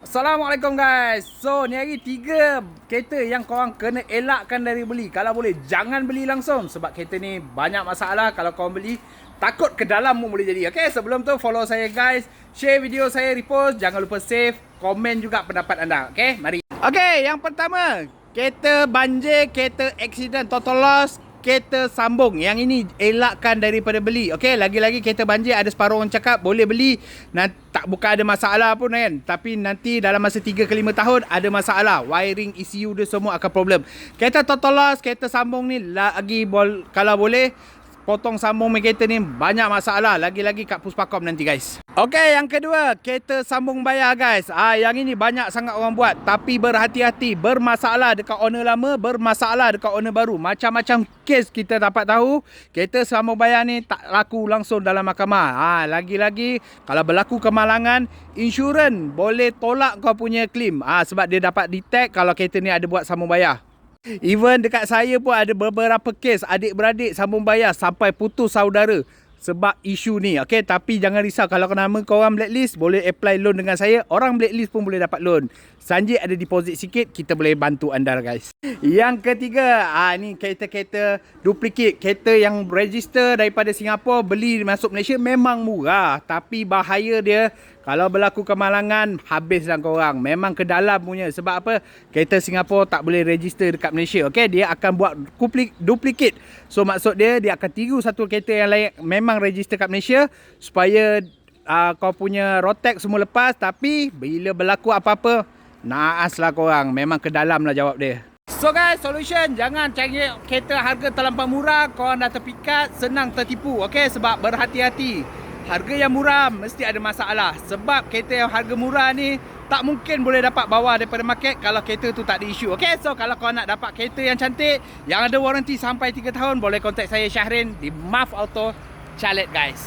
Assalamualaikum guys. So ni hari 3 kereta yang korang kena elakkan dari beli. Kalau boleh jangan beli langsung sebab kereta ni banyak masalah. Kalau korang beli takut ke dalam pun boleh jadi. Okay, sebelum tu follow saya guys, share video saya, repost, jangan lupa save, komen juga pendapat anda. Okay, mari. Okay, yang pertama, kereta banjir, kereta accident, total loss, kereta sambung. Yang ini elakkan daripada beli. Okey, lagi-lagi kereta banjir ada separuh orang cakap boleh beli, tak bukan ada masalah pun kan. Tapi nanti dalam masa 3 ke 5 tahun ada masalah. Wiring, ECU dia semua akan problem. Kereta total loss, kereta sambung ni lagi kalau boleh potong sambung kereta ni banyak masalah. Lagi-lagi kat Puspakom nanti guys. Okey, yang kedua, kereta sambung bayar guys. Yang ini banyak sangat orang buat. Tapi berhati-hati, bermasalah dekat owner lama, bermasalah dekat owner baru. Macam-macam kes kita dapat tahu. Kereta sambung bayar ni tak laku langsung dalam mahkamah. Lagi-lagi kalau berlaku kemalangan, insurans boleh tolak kau punya claim. Sebab dia dapat detect kalau kereta ni ada buat sambung bayar. Even dekat saya pun ada beberapa kes adik-beradik sambung bayar sampai putus saudara sebab isu ni. Okey, tapi jangan risau kalau nama korang blacklist, boleh apply loan dengan saya. Orang blacklist pun boleh dapat loan. Sanjit ada deposit sikit, kita boleh bantu anda guys. Yang ketiga, ni kereta-kereta duplicate. Kereta yang register daripada Singapura beli masuk Malaysia memang murah, tapi bahaya dia. Kalau berlaku kemalangan, habislah korang. Memang ke dalam punya. Sebab apa? Kereta Singapura tak boleh register dekat Malaysia. Okey, dia akan buat duplicate. So maksud dia akan tiru satu kereta yang lain memang register kat Malaysia supaya kau punya road tax semua lepas. Tapi bila berlaku apa-apa, naaslah korang. Memang ke dalam lah jawab dia. So guys, solution, jangan cari kereta harga terlampau murah. Korang dah terpikat, senang tertipu. Okey, sebab berhati-hati. Harga yang murah mesti ada masalah. Sebab kereta yang harga murah ni tak mungkin boleh dapat bawah daripada market kalau kereta tu tak ada isu. Okay, so kalau kau nak dapat kereta yang cantik, yang ada warranty sampai 3 tahun, boleh contact saya Syahrin di MAF Auto Chalet guys.